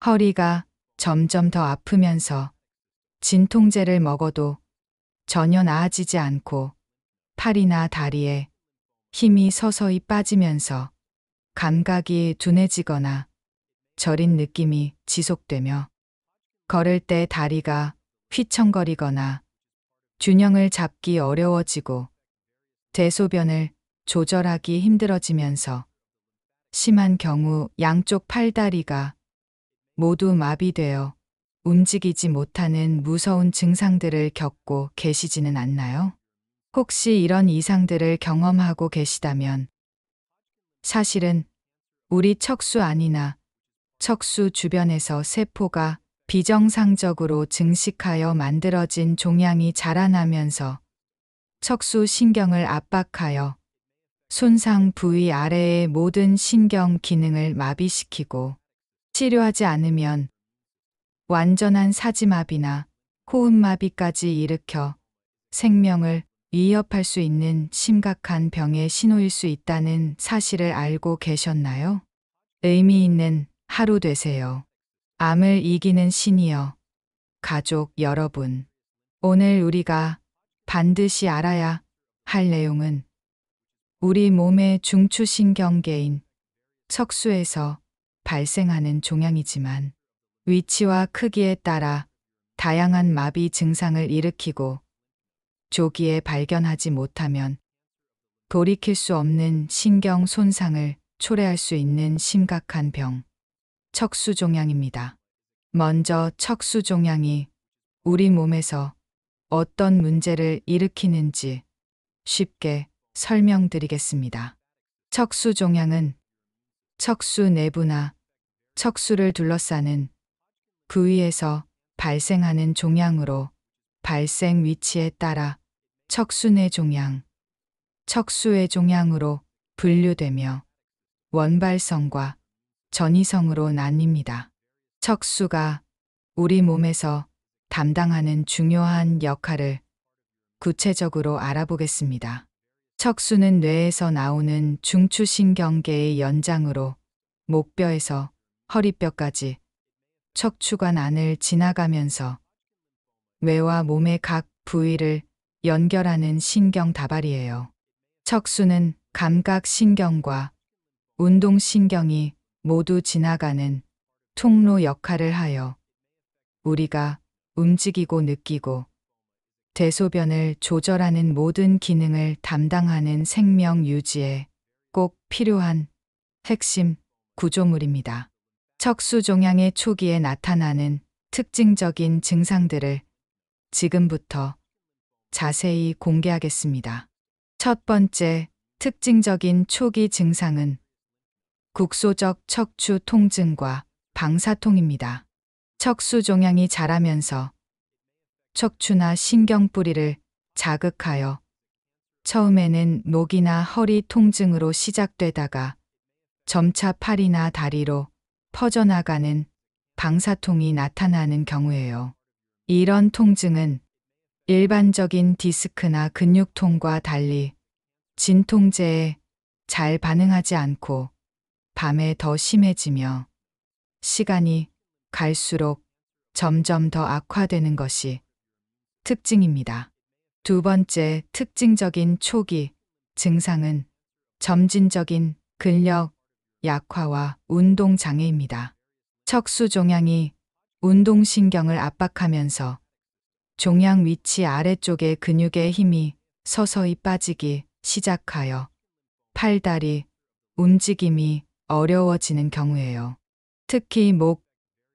허리가 점점 더 아프면서 진통제를 먹어도 전혀 나아지지 않고 팔이나 다리에 힘이 서서히 빠지면서 감각이 둔해지거나 저린 느낌이 지속되며 걸을 때 다리가 휘청거리거나 균형을 잡기 어려워지고 대소변을 조절하기 힘들어지면서 심한 경우 양쪽 팔다리가 모두 마비되어 움직이지 못하는 무서운 증상들을 겪고 계시지는 않나요? 혹시 이런 이상들을 경험하고 계시다면 사실은 우리 척수 안이나 척수 주변에서 세포가 비정상적으로 증식하여 만들어진 종양이 자라나면서 척수 신경을 압박하여 손상 부위 아래의 모든 신경 기능을 마비시키고 치료하지 않으면 완전한 사지마비나 호흡마비까지 일으켜 생명을 위협할 수 있는 심각한 병의 신호일 수 있다는 사실을 알고 계셨나요? 의미 있는 하루 되세요. 암을 이기는 신이여, 가족 여러분. 오늘 우리가 반드시 알아야 할 내용은 우리 몸의 중추신경계인 척수에서 발생하는 종양이지만 위치와 크기에 따라 다양한 마비 증상을 일으키고 조기에 발견하지 못하면 돌이킬 수 없는 신경 손상을 초래할 수 있는 심각한 병, 척수종양입니다. 먼저 척수종양이 우리 몸에서 어떤 문제를 일으키는지 쉽게 설명드리겠습니다. 척수종양은 척수 내부나 척수를 둘러싸는 부위에서 발생하는 종양으로 발생 위치에 따라 척수내 종양, 척수외 종양으로 분류되며 원발성과 전이성으로 나뉩니다. 척수가 우리 몸에서 담당하는 중요한 역할을 구체적으로 알아보겠습니다. 척수는 뇌에서 나오는 중추신경계의 연장으로 목뼈에서 허리뼈까지 척추관 안을 지나가면서 뇌와 몸의 각 부위를 연결하는 신경 다발이에요. 척수는 감각신경과 운동신경이 모두 지나가는 통로 역할을 하여 우리가 움직이고 느끼고 대소변을 조절하는 모든 기능을 담당하는 생명 유지에 꼭 필요한 핵심 구조물입니다. 척수종양의 초기에 나타나는 특징적인 증상들을 지금부터 자세히 공개하겠습니다. 첫 번째 특징적인 초기 증상은 국소적 척추 통증과 방사통입니다. 척수종양이 자라면서 척추나 신경뿌리를 자극하여 처음에는 목이나 허리 통증으로 시작되다가 점차 팔이나 다리로 퍼져나가는 방사통이 나타나는 경우예요. 이런 통증은 일반적인 디스크나 근육통과 달리 진통제에 잘 반응하지 않고 밤에 더 심해지며 시간이 갈수록 점점 더 악화되는 것이 특징입니다. 두 번째 특징적인 초기 증상은 점진적인 근력 약화와 운동장애입니다. 척수종양이 운동신경을 압박하면서 종양 위치 아래쪽의 근육의 힘이 서서히 빠지기 시작하여 팔다리 움직임이 어려워지는 경우예요. 특히 목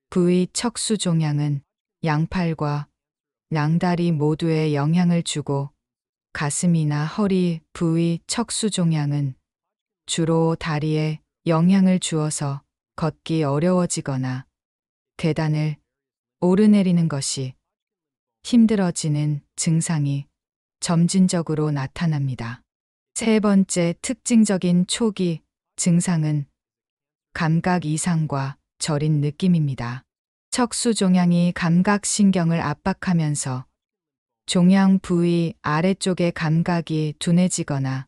부위 척수종양은 양팔과 양다리 모두에 영향을 주고 가슴이나 허리 부위 척수종양은 주로 다리에 영향을 주어서 걷기 어려워지거나 계단을 오르내리는 것이 힘들어지는 증상이 점진적으로 나타납니다. 세 번째 특징적인 초기 증상은 감각 이상과 저린 느낌입니다. 척수종양이 감각신경을 압박하면서 종양 부위 아래쪽의 감각이 둔해지거나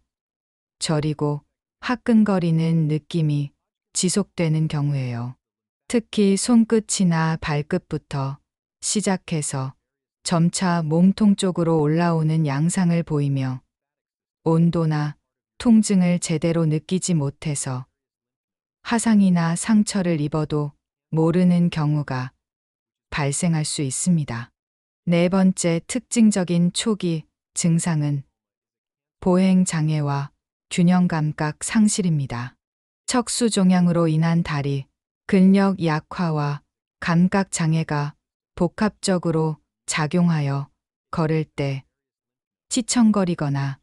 저리고 화끈거리는 느낌이 지속되는 경우예요. 특히 손끝이나 발끝부터 시작해서 점차 몸통 쪽으로 올라오는 양상을 보이며 온도나 통증을 제대로 느끼지 못해서 화상이나 상처를 입어도 모르는 경우가 발생할 수 있습니다. 네 번째 특징적인 초기 증상은 보행 장애와 균형 감각 상실입니다. 척수 종양으로 인한 다리, 근력 약화와 감각 장애가 복합적으로 작용하여 걸을 때 찌청거리거나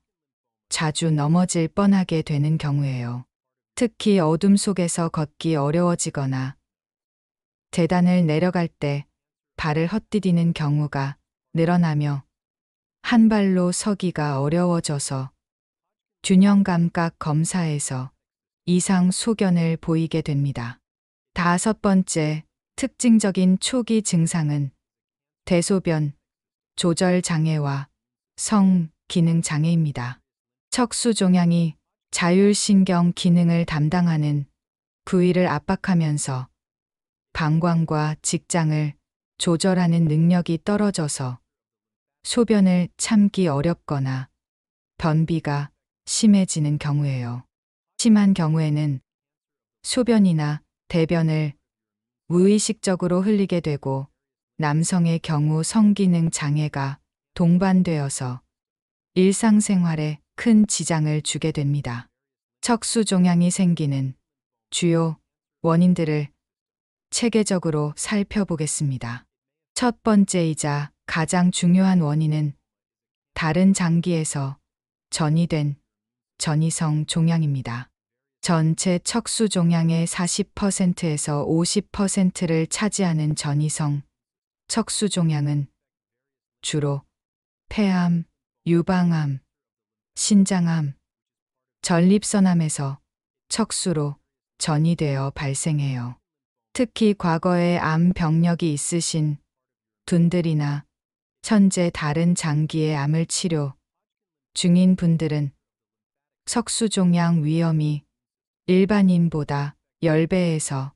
자주 넘어질 뻔하게 되는 경우예요. 특히 어둠 속에서 걷기 어려워지거나 계단을 내려갈 때 발을 헛디디는 경우가 늘어나며 한 발로 서기가 어려워져서 균형 감각 검사에서 이상 소견을 보이게 됩니다. 다섯 번째 특징적인 초기 증상은 대소변 조절 장애와 성 기능 장애입니다. 척수 종양이 자율신경 기능을 담당하는 부위를 압박하면서 방광과 직장을 조절하는 능력이 떨어져서 소변을 참기 어렵거나 변비가 심해지는 경우예요. 심한 경우에는 소변이나 대변을 무의식적으로 흘리게 되고 남성의 경우 성기능 장애가 동반되어서 일상생활에 큰 지장을 주게 됩니다. 척수 종양이 생기는 주요 원인들을 체계적으로 살펴보겠습니다. 첫 번째이자 가장 중요한 원인은 다른 장기에서 전이된 전이성 종양입니다. 전체 척수 종양의 40%에서 50%를 차지하는 전이성 척수 종양은 주로 폐암, 유방암, 신장암, 전립선암에서 척수로 전이되어 발생해요. 특히 과거에 암 병력이 있으신 분들이나 현재 다른 장기의 암을 치료 중인 분들은 척수종양 위험이 일반인보다 10배에서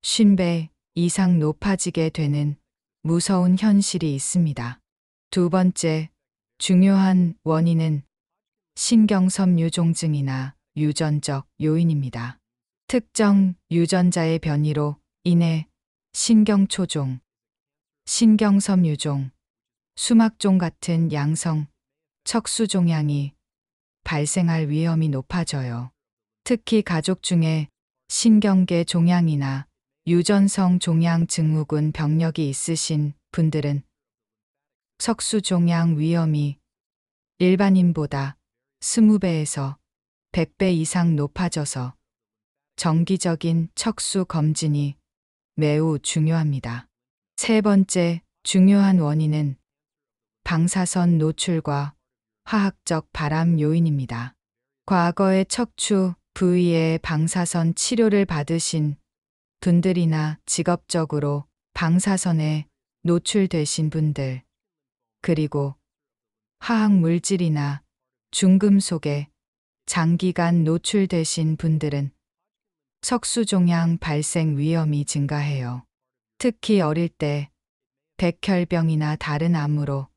50배 이상 높아지게 되는 무서운 현실이 있습니다. 두 번째 중요한 원인은 신경섬유종증이나 유전적 요인입니다. 특정 유전자의 변이로 인해 신경초종, 신경섬유종, 수막종 같은 양성 척수종양이 발생할 위험이 높아져요. 특히 가족 중에 신경계 종양이나 유전성 종양 증후군 병력이 있으신 분들은 척수종양 위험이 일반인보다 20배에서 100배 이상 높아져서 정기적인 척수 검진이 매우 중요합니다. 세 번째 중요한 원인은 방사선 노출과 화학적 발암 요인입니다. 과거에 척추 부위에 방사선 치료를 받으신 분들이나 직업적으로 방사선에 노출되신 분들, 그리고 화학 물질이나 중금속에 장기간 노출되신 분들은 척수종양 발생 위험이 증가해요. 특히 어릴 때 백혈병이나 다른 암으로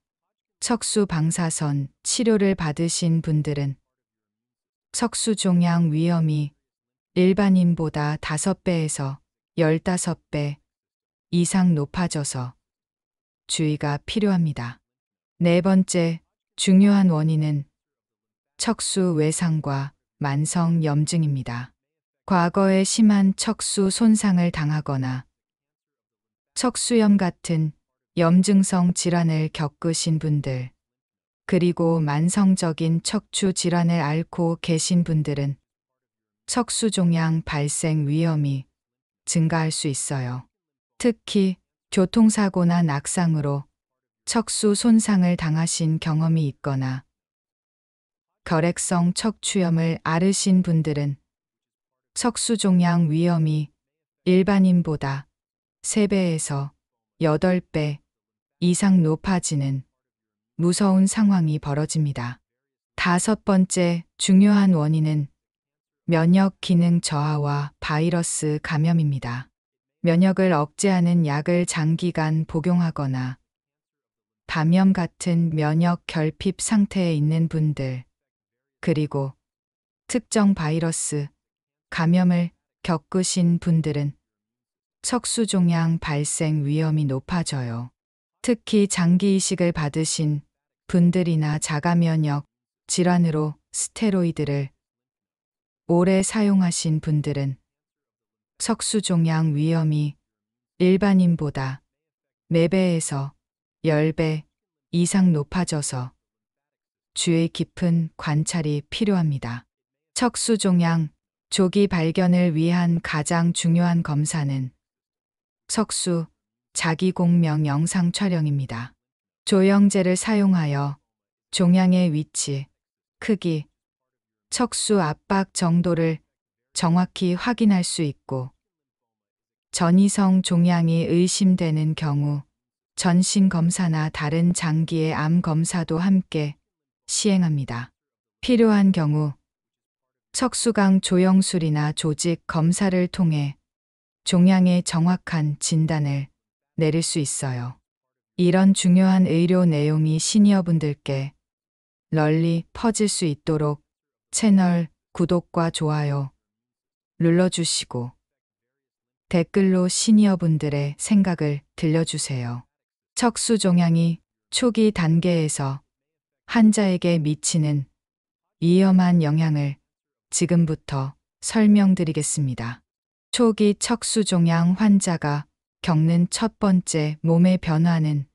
척수 방사선 치료를 받으신 분들은 척수종양 위험이 일반인보다 5배에서 15배 이상 높아져서 주의가 필요합니다. 네 번째 중요한 원인은 척수 외상과 만성 염증입니다. 과거에 심한 척수 손상을 당하거나 척수염 같은 염증성 질환을 겪으신 분들, 그리고 만성적인 척추 질환을 앓고 계신 분들은 척수종양 발생 위험이 증가할 수 있어요. 특히 교통사고나 낙상으로 척수 손상을 당하신 경험이 있거나 결핵성 척추염을 앓으신 분들은 척수종양 위험이 일반인보다 3배에서 8배 이상 높아지는 무서운 상황이 벌어집니다. 다섯 번째 중요한 원인은 면역 기능 저하와 바이러스 감염입니다. 면역을 억제하는 약을 장기간 복용하거나 감염 같은 면역 결핍 상태에 있는 분들, 그리고 특정 바이러스 감염을 겪으신 분들은 척수종양 발생 위험이 높아져요. 특히 장기 이식을 받으신 분들이나 자가면역 질환으로 스테로이드를 오래 사용하신 분들은 척수종양 위험이 일반인보다 4배에서 10배 이상 높아져서 주의 깊은 관찰이 필요합니다. 척수종양 조기 발견을 위한 가장 중요한 검사는 척수 자기공명 영상 촬영입니다. 조영제를 사용하여 종양의 위치, 크기, 척수 압박 정도를 정확히 확인할 수 있고, 전이성 종양이 의심되는 경우 전신 검사나 다른 장기의 암 검사도 함께 시행합니다. 필요한 경우 척수강 조영술이나 조직 검사를 통해 종양의 정확한 진단을 내릴 수 있어요. 이런 중요한 의료 내용이 시니어분들께 널리 퍼질 수 있도록 채널 구독과 좋아요 눌러주시고 댓글로 시니어분들의 생각을 들려주세요. 척수종양이 초기 단계에서 환자에게 미치는 위험한 영향을 지금부터 설명드리겠습니다. 초기 척수종양 환자가 겪는 첫 번째 몸의 변화는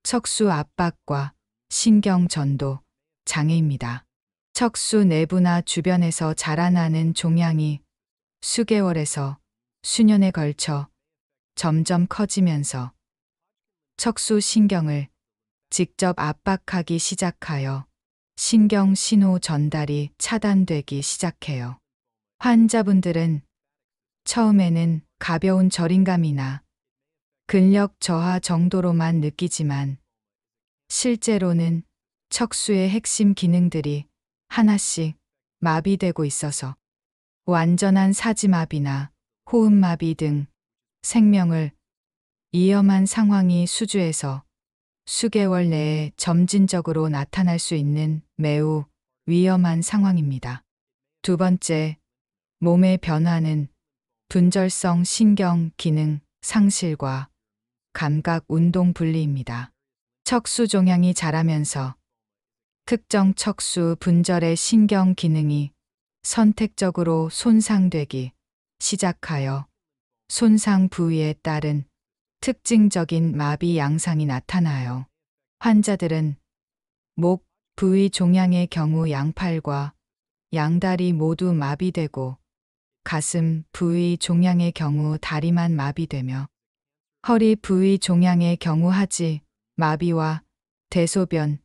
척수 압박과 신경 전도 장애입니다. 척수 내부나 주변에서 자라나는 종양이 수개월에서 수년에 걸쳐 점점 커지면서 척수 신경을 직접 압박하기 시작하여 신경 신호 전달이 차단되기 시작해요. 환자분들은 처음에는 가벼운 저림감이나 근력 저하 정도로만 느끼지만 실제로는 척수의 핵심 기능들이 하나씩 마비되고 있어서 완전한 사지마비나 호흡마비 등 생명을 위험한 상황이 수주에서 수개월 내에 점진적으로 나타날 수 있는 매우 위험한 상황입니다. 두 번째, 몸의 변화는 분절성 신경 기능 상실과 감각 운동 분리입니다. 척수 종양이 자라면서 특정 척수 분절의 신경 기능이 선택적으로 손상되기 시작하여 손상 부위에 따른 특징적인 마비 양상이 나타나요. 환자들은 목 부위 종양의 경우 양팔과 양다리 모두 마비되고 가슴 부위 종양의 경우 다리만 마비되며 허리 부위 종양의 경우 하지 마비와 대소변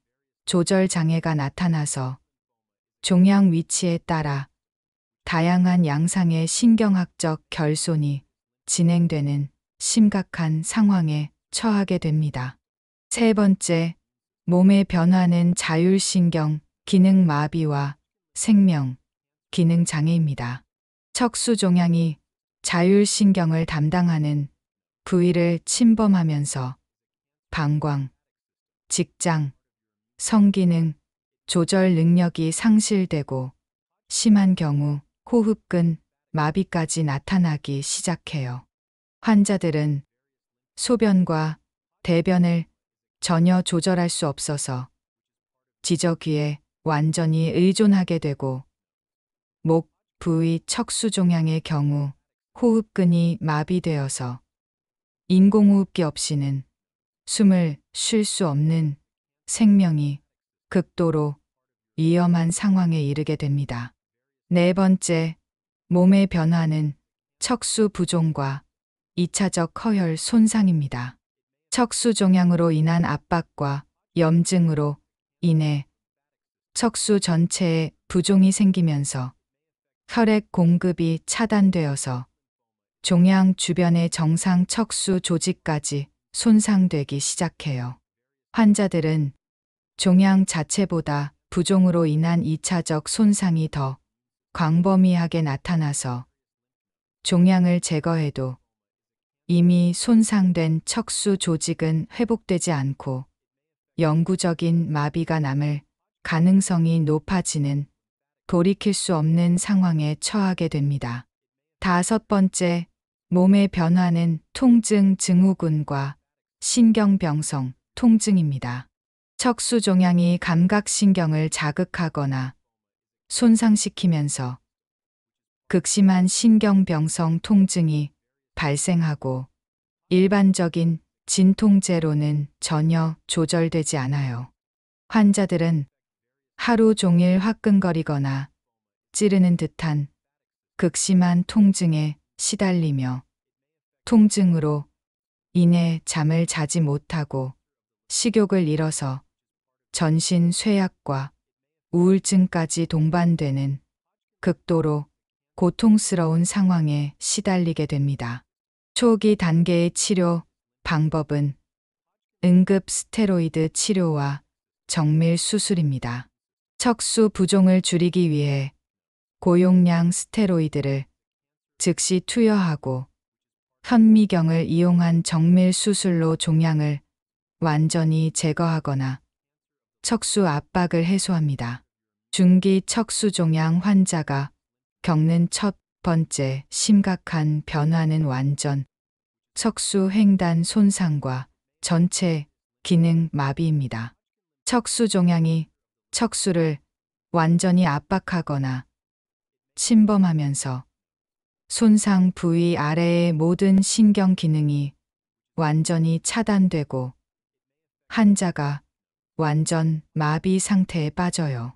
조절 장애가 나타나서 종양 위치에 따라 다양한 양상의 신경학적 결손이 진행되는 심각한 상황에 처하게 됩니다. 세 번째, 몸의 변화는 자율신경 기능 마비와 생명 기능 장애입니다. 척수 종양이 자율신경을 담당하는 부위를 침범하면서 방광, 직장, 성기능, 조절 능력이 상실되고 심한 경우 호흡근 마비까지 나타나기 시작해요. 환자들은 소변과 대변을 전혀 조절할 수 없어서 지저귀에 완전히 의존하게 되고 목 부위 척수 종양의 경우 호흡근이 마비되어서 인공호흡기 없이는 숨을 쉴 수 없는 생명이 극도로 위험한 상황에 이르게 됩니다. 네 번째, 몸의 변화는 척수 부종과 2차적 허혈 손상입니다. 척수 종양으로 인한 압박과 염증으로 인해 척수 전체에 부종이 생기면서 혈액 공급이 차단되어서 종양 주변의 정상 척수 조직까지 손상되기 시작해요. 환자들은 종양 자체보다 부종으로 인한 2차적 손상이 더 광범위하게 나타나서 종양을 제거해도 이미 손상된 척수 조직은 회복되지 않고 영구적인 마비가 남을 가능성이 높아지는 돌이킬 수 없는 상황에 처하게 됩니다. 다섯 번째, 몸의 변화는 통증 증후군과 신경병성 통증입니다. 척수 종양이 감각신경을 자극하거나 손상시키면서 극심한 신경병성 통증이 발생하고 일반적인 진통제로는 전혀 조절되지 않아요. 환자들은 하루 종일 화끈거리거나 찌르는 듯한 극심한 통증에 시달리며 통증으로 인해 잠을 자지 못하고 식욕을 잃어서 전신 쇠약과 우울증까지 동반되는 극도로 고통스러운 상황에 시달리게 됩니다. 초기 단계의 치료 방법은 응급 스테로이드 치료와 정밀 수술입니다. 척수 부종을 줄이기 위해 고용량 스테로이드를 즉시 투여하고 현미경을 이용한 정밀 수술로 종양을 완전히 제거하거나 척수 압박을 해소합니다. 중기 척수 종양 환자가 겪는 첫 번째 심각한 변화는 완전 척수 횡단 손상과 전체 기능 마비입니다. 척수 종양이 척수를 완전히 압박하거나 침범하면서 손상 부위 아래의 모든 신경 기능이 완전히 차단되고 환자가 완전 마비 상태에 빠져요.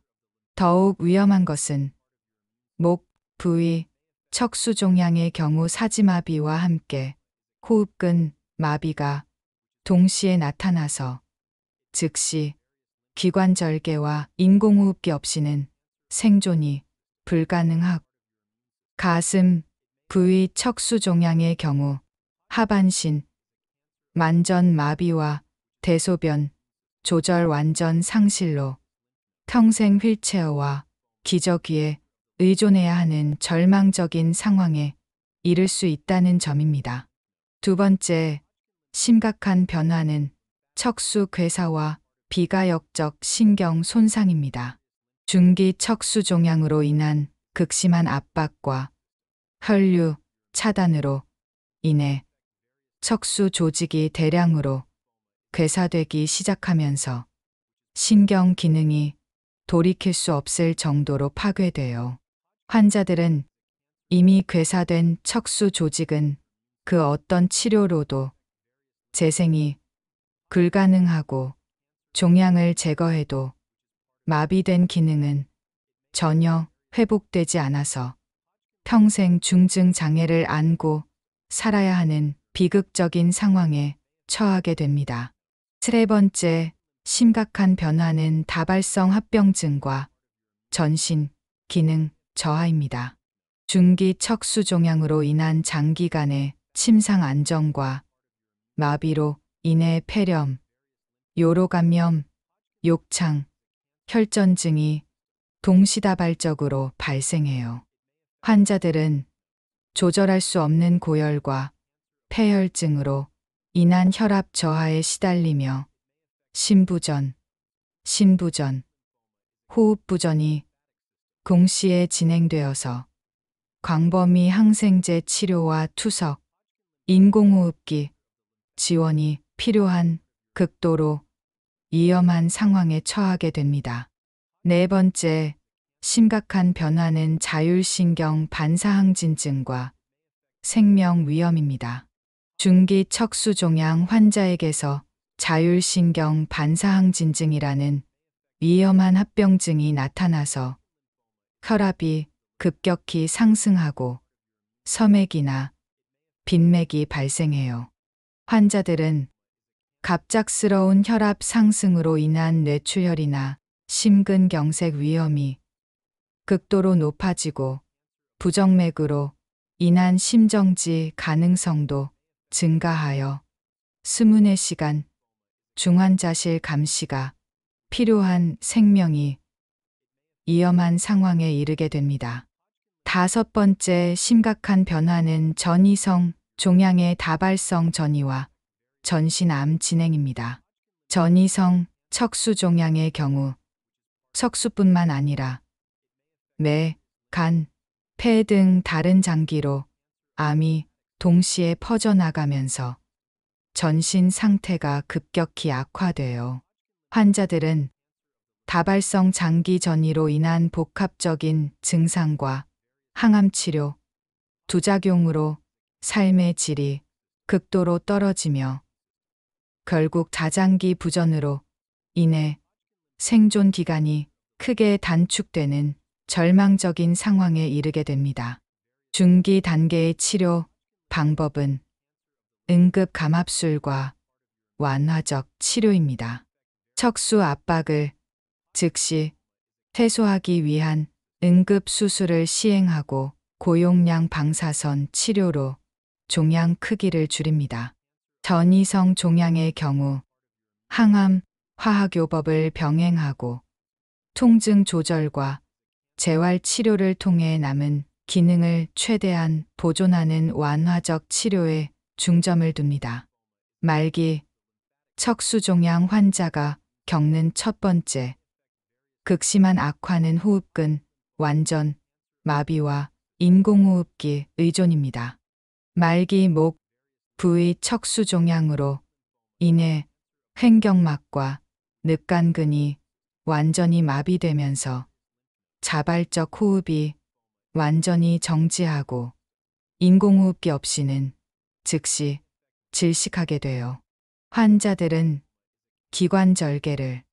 더욱 위험한 것은 목 부위 척수 종양의 경우 사지마비와 함께 호흡근 마비가 동시에 나타나서 즉시 기관절개와 인공호흡기 없이는 생존이 불가능하고 가슴 부위 척수 종양의 경우 하반신 만전 마비와 대소변 조절 완전 상실로 평생 휠체어와 기저귀에 의존해야 하는 절망적인 상황에 이를 수 있다는 점입니다. 두 번째, 심각한 변화는 척수 괴사와 비가역적 신경 손상입니다. 중기 척수 종양으로 인한 극심한 압박과 혈류 차단으로 인해 척수 조직이 대량으로 괴사되기 시작하면서 신경 기능이 돌이킬 수 없을 정도로 파괴돼요. 환자들은 이미 괴사된 척수 조직은 그 어떤 치료로도 재생이 불가능하고 종양을 제거해도 마비된 기능은 전혀 회복되지 않아서 평생 중증 장애를 안고 살아야 하는 비극적인 상황에 처하게 됩니다. 세 번째, 심각한 변화는 다발성 합병증과 전신 기능 저하입니다. 중기 척수 종양으로 인한 장기간의 침상 안정과 마비로 인해 폐렴, 요로감염, 욕창, 혈전증이 동시다발적으로 발생해요. 환자들은 조절할 수 없는 고열과 폐혈증으로 인한 혈압 저하에 시달리며 심부전, 신부전, 호흡부전이 동시에 진행되어서 광범위 항생제 치료와 투석, 인공호흡기 지원이 필요한 극도로 위험한 상황에 처하게 됩니다. 네 번째, 심각한 변화는 자율신경 반사항진증과 생명 위험입니다. 중기 척수 종양 환자에게서 자율신경 반사항진증이라는 위험한 합병증이 나타나서 혈압이 급격히 상승하고 섬액이나 빈맥이 발생해요. 환자들은 갑작스러운 혈압 상승으로 인한 뇌출혈이나 심근경색 위험이 극도로 높아지고 부정맥으로 인한 심정지 가능성도 증가하여 24시간 중환자실 감시가 필요한 생명이 위험한 상황에 이르게 됩니다. 다섯 번째 심각한 변화는 전이성 종양의 다발성 전이와 전신암 진행입니다. 전이성 척수 종양의 경우 척수뿐만 아니라 매, 간, 폐 등 다른 장기로 암이 동시에 퍼져나가면서 전신 상태가 급격히 악화돼요. 환자들은 다발성 장기 전이로 인한 복합적인 증상과 항암 치료, 부작용으로 삶의 질이 극도로 떨어지며 결국 다장기 부전으로 인해 생존 기간이 크게 단축되는 절망적인 상황에 이르게 됩니다. 중기 단계의 치료 방법은 응급 감압술과 완화적 치료입니다. 척수 압박을 즉시 해소하기 위한 응급 수술을 시행하고 고용량 방사선 치료로 종양 크기를 줄입니다. 전이성 종양의 경우 항암, 화학요법을 병행하고 통증 조절과 재활 치료를 통해 남은 기능을 최대한 보존하는 완화적 치료에 중점을 둡니다. 말기 척수종양 환자가 겪는 첫 번째 극심한 악화는 호흡근 완전 마비와 인공호흡기 의존입니다. 말기 목 부위 척수종양으로 인해 횡격막과 늑간근이 완전히 마비되면서 자발적 호흡이 완전히 정지하고 인공호흡기 없이는 즉시 질식하게 돼요. 환자들은 기관절개를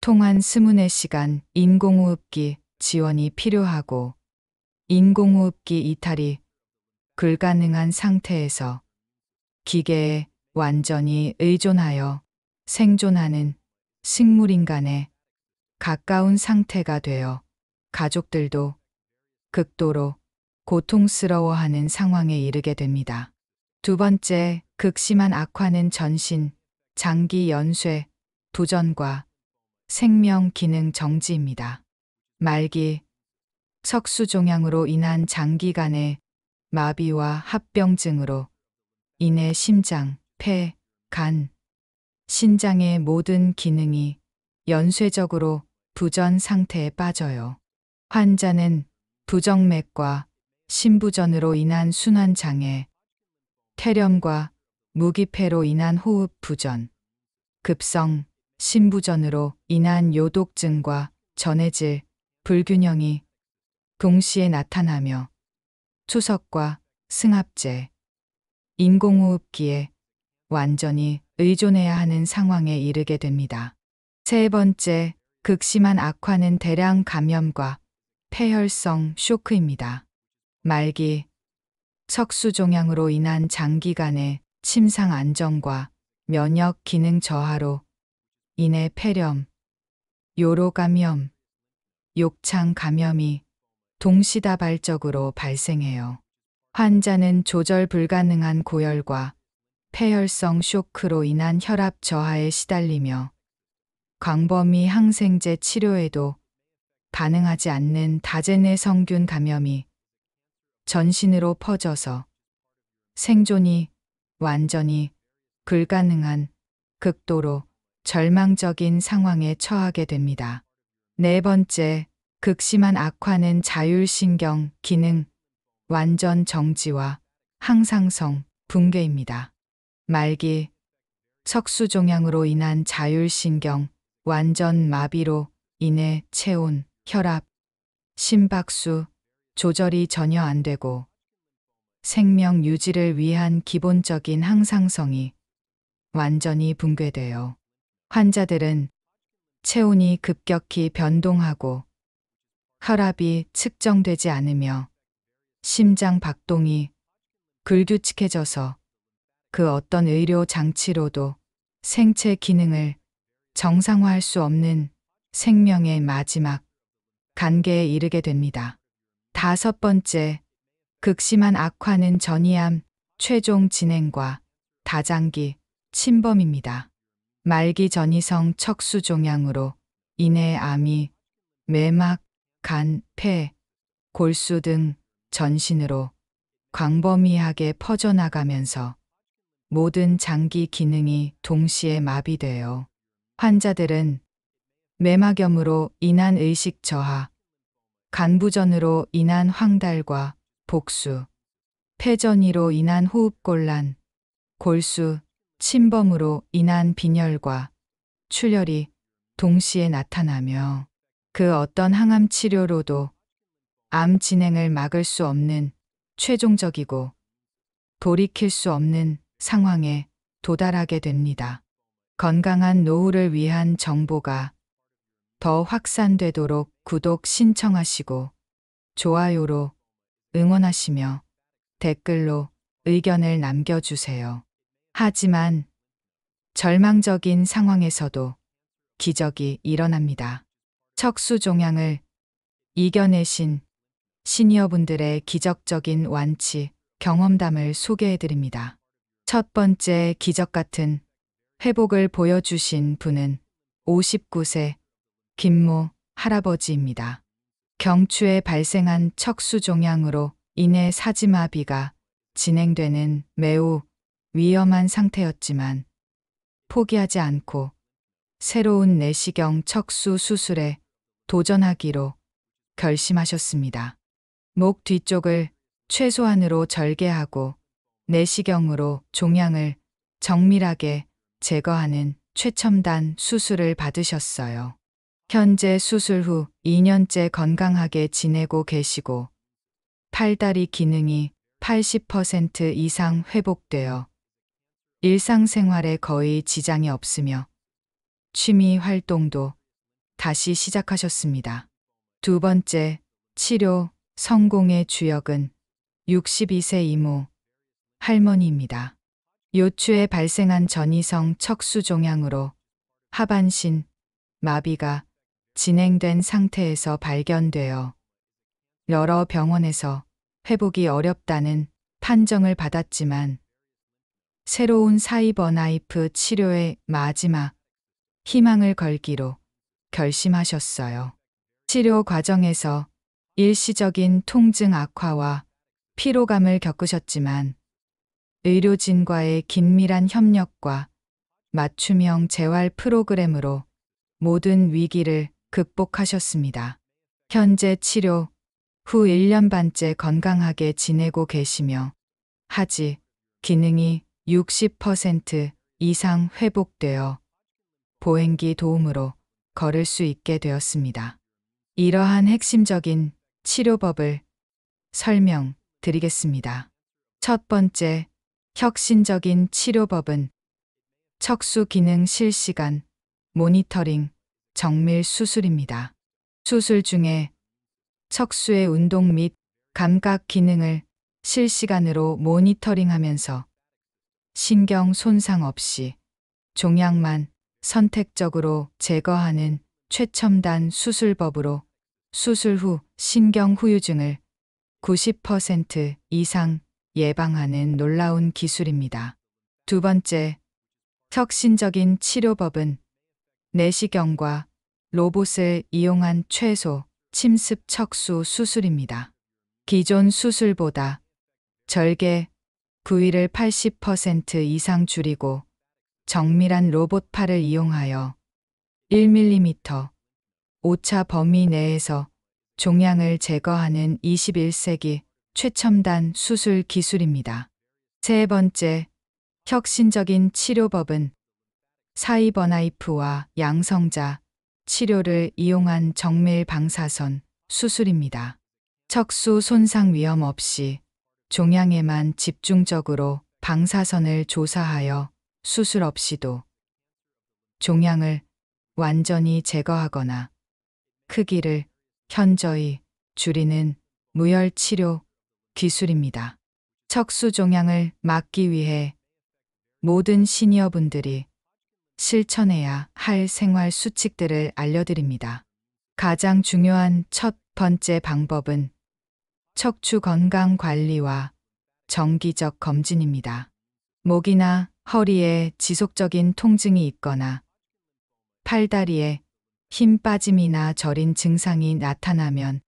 통한 스문의 시간 인공호흡기 지원이 필요하고 인공호흡기 이탈이 불가능한 상태에서 기계에 완전히 의존하여 생존하는 식물인간에 가까운 상태가 되어 가족들도 극도로 고통스러워하는 상황에 이르게 됩니다. 두 번째, 극심한 악화는 전신, 장기 연쇄, 부전과 생명 기능 정지입니다. 말기, 척수종양으로 인한 장기간의 마비와 합병증으로 인해 심장, 폐, 간, 신장의 모든 기능이 연쇄적으로 부전 상태에 빠져요. 환자는 부정맥과 심부전으로 인한 순환장애, 폐렴과 무기폐로 인한 호흡 부전, 급성 심부전으로 인한 요독증과 전해질 불균형이 동시에 나타나며 투석과 승합제, 인공호흡기에 완전히 의존해야 하는 상황에 이르게 됩니다. 세 번째, 극심한 악화는 대량 감염과 폐혈성 쇼크입니다. 말기, 척수종양으로 인한 장기간의 침상 안정과 면역 기능 저하로 인해 폐렴, 요로감염, 욕창 감염이 동시다발적으로 발생해요. 환자는 조절 불가능한 고열과 폐혈성 쇼크로 인한 혈압 저하에 시달리며 광범위 항생제 치료에도 반응하지 않는 다제내 성균 감염이 전신으로 퍼져서 생존이 완전히 불가능한 극도로 절망적인 상황에 처하게 됩니다. 네 번째, 극심한 악화는 자율신경 기능 완전 정지와 항상성 붕괴입니다. 말기, 척수종양으로 인한 자율신경 완전 마비로 인해 체온, 혈압, 심박수 조절이 전혀 안 되고 생명 유지를 위한 기본적인 항상성이 완전히 붕괴돼요. 환자들은 체온이 급격히 변동하고 혈압이 측정되지 않으며 심장 박동이 불규칙해져서 그 어떤 의료 장치로도 생체 기능을 정상화할 수 없는 생명의 마지막 단계에 이르게 됩니다. 다섯 번째, 극심한 악화는 전이암 최종 진행과 다장기 침범입니다. 말기 전이성 척수종양으로 인해 암이 뇌막, 간, 폐, 골수 등 전신으로 광범위하게 퍼져나가면서 모든 장기 기능이 동시에 마비되어 환자들은 매막염으로 인한 의식 저하, 간부전으로 인한 황달과 복수, 폐전이로 인한 호흡곤란, 골수, 침범으로 인한 빈혈과 출혈이 동시에 나타나며 그 어떤 항암 치료로도 암 진행을 막을 수 없는 최종적이고 돌이킬 수 없는 상황에 도달하게 됩니다. 건강한 노후를 위한 정보가 더 확산되도록 구독 신청하시고 좋아요로 응원하시며 댓글로 의견을 남겨주세요. 하지만 절망적인 상황에서도 기적이 일어납니다. 척수종양을 이겨내신 시니어분들의 기적적인 완치 경험담을 소개해드립니다. 첫 번째 기적 같은 회복을 보여주신 분은 59세 김모 할아버지입니다. 경추에 발생한 척수종양으로 인해 사지마비가 진행되는 매우 위험한 상태였지만 포기하지 않고 새로운 내시경 척수 수술에 도전하기로 결심하셨습니다. 목 뒤쪽을 최소한으로 절개하고 내시경으로 종양을 정밀하게 제거하는 최첨단 수술을 받으셨어요. 현재 수술 후 2년째 건강하게 지내고 계시고 팔다리 기능이 80% 이상 회복되어 일상생활에 거의 지장이 없으며 취미 활동도 다시 시작하셨습니다. 두 번째 치료 성공의 주역은 62세 이모 할머니입니다. 요추에 발생한 전이성 척수종양으로 하반신 마비가 진행된 상태에서 발견되어 여러 병원에서 회복이 어렵다는 판정을 받았지만 새로운 사이버나이프 치료의 마지막 희망을 걸기로 결심하셨어요. 치료 과정에서 일시적인 통증 악화와 피로감을 겪으셨지만 의료진과의 긴밀한 협력과 맞춤형 재활 프로그램으로 모든 위기를 극복하셨습니다. 현재 치료 후 1년 반째 건강하게 지내고 계시며 하지 기능이 60% 이상 회복되어 보행기 도움으로 걸을 수 있게 되었습니다. 이러한 핵심적인 치료법을 설명드리겠습니다. 첫 번째, 혁신적인 치료법은 척수 기능 실시간 모니터링 정밀 수술입니다. 수술 중에 척수의 운동 및 감각 기능을 실시간으로 모니터링하면서 신경 손상 없이 종양만 선택적으로 제거하는 최첨단 수술법으로 수술 후 신경 후유증을 90% 이상 예방하는 놀라운 기술입니다. 두 번째, 혁신적인 치료법은 내시경과 로봇을 이용한 최소 침습 척수 수술입니다. 기존 수술보다 절개 부위를 80% 이상 줄이고 정밀한 로봇팔을 이용하여 1mm 오차 범위 내에서 종양을 제거하는 21세기 최첨단 수술 기술입니다. 세 번째, 혁신적인 치료법은 사이버나이프와 양성자 치료를 이용한 정밀 방사선 수술입니다. 척수 손상 위험 없이 종양에만 집중적으로 방사선을 조사하여 수술 없이도 종양을 완전히 제거하거나 크기를 현저히 줄이는 무혈치료 기술입니다. 척수 종양을 막기 위해 모든 시니어분들이 실천해야 할 생활 수칙들을 알려드립니다. 가장 중요한 첫 번째 방법은 척추 건강 관리와 정기적 검진입니다. 목이나 허리에 지속적인 통증이 있거나 팔다리에 힘 빠짐이나 저린 증상이 나타나면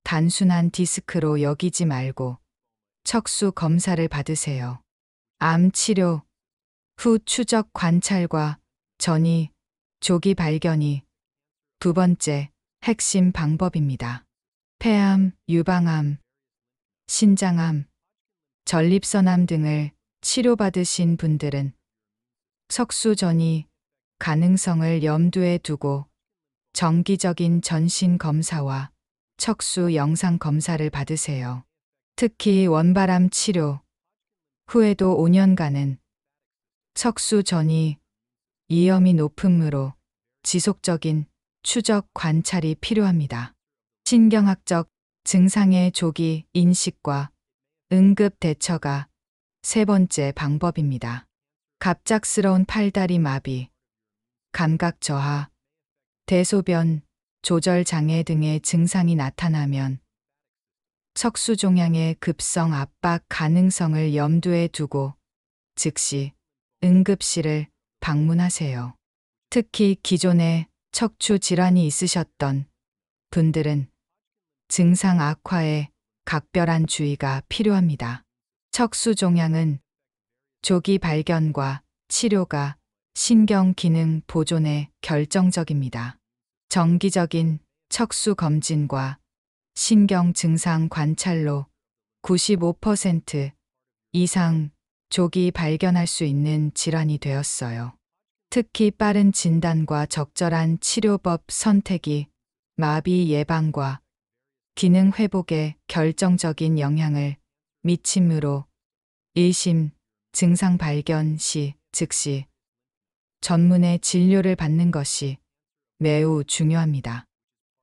단순한 디스크로 여기지 말고 척수 검사를 받으세요. 암 치료 후 추적 관찰과 전이, 조기 발견이 두 번째 핵심 방법입니다. 폐암, 유방암, 신장암, 전립선암 등을 치료받으신 분들은 척수 전이 가능성을 염두에 두고 정기적인 전신 검사와 척수 영상 검사를 받으세요. 특히 원발암 치료 후에도 5년간은 척수 전이 위험이 높으므로 지속적인 추적 관찰이 필요합니다. 신경학적 증상의 조기 인식과 응급 대처가 세 번째 방법입니다. 갑작스러운 팔다리 마비, 감각 저하, 대소변 조절 장애 등의 증상이 나타나면 척수종양의 급성 압박 가능성을 염두에 두고 즉시 응급실을 방문하세요. 특히 기존에 척추 질환이 있으셨던 분들은 증상 악화에 각별한 주의가 필요합니다. 척수종양은 조기 발견과 치료가 신경 기능 보존에 결정적입니다. 정기적인 척수 검진과 신경 증상 관찰로 95% 이상 조기 발견할 수 있는 질환이 되었어요. 특히 빠른 진단과 적절한 치료법 선택이 마비 예방과 기능 회복에 결정적인 영향을 미치므로 의심, 증상 발견 시 즉시 전문의 진료를 받는 것이 매우 중요합니다.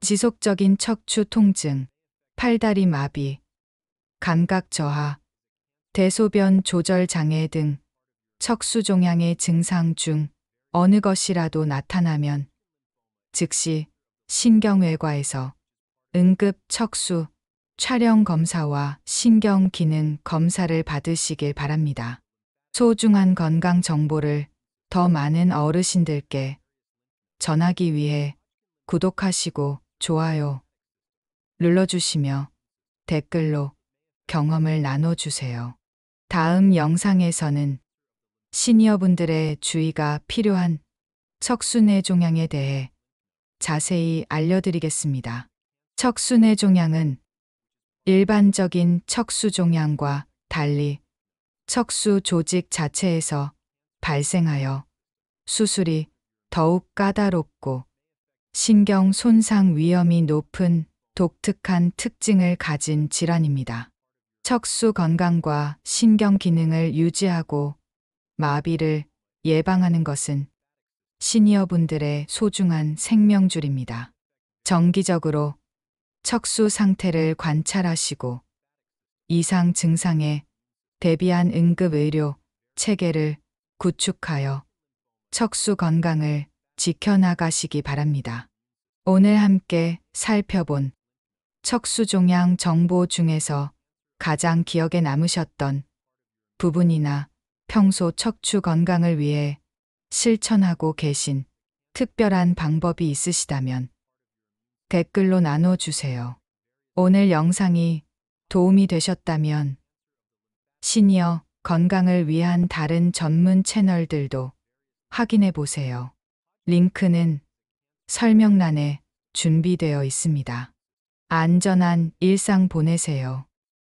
지속적인 척추 통증, 팔다리 마비, 감각 저하, 대소변 조절 장애 등 척수종양의 증상 중 어느 것이라도 나타나면 즉시 신경외과에서 응급 척수 촬영 검사와 신경 기능 검사를 받으시길 바랍니다. 소중한 건강 정보를 더 많은 어르신들께 전하기 위해 구독하시고 좋아요 눌러주시며 댓글로 경험을 나눠주세요. 다음 영상에서는 시니어분들의 주의가 필요한 척수내 종양에 대해 자세히 알려드리겠습니다. 척수내 종양은 일반적인 척수 종양과 달리 척수 조직 자체에서 발생하여 수술이 더욱 까다롭고 신경 손상 위험이 높은 독특한 특징을 가진 질환입니다. 척수 건강과 신경 기능을 유지하고 마비를 예방하는 것은 시니어분들의 소중한 생명줄입니다. 정기적으로 척수 상태를 관찰하시고 이상 증상에 대비한 응급의료 체계를 구축하여 척수 건강을 지켜나가시기 바랍니다. 오늘 함께 살펴본 척수종양 정보 중에서 가장 기억에 남으셨던 부분이나 평소 척추 건강을 위해 실천하고 계신 특별한 방법이 있으시다면 댓글로 나눠주세요. 오늘 영상이 도움이 되셨다면 시니어 건강을 위한 다른 전문 채널들도 확인해 보세요. 링크는 설명란에 준비되어 있습니다. 안전한 일상 보내세요.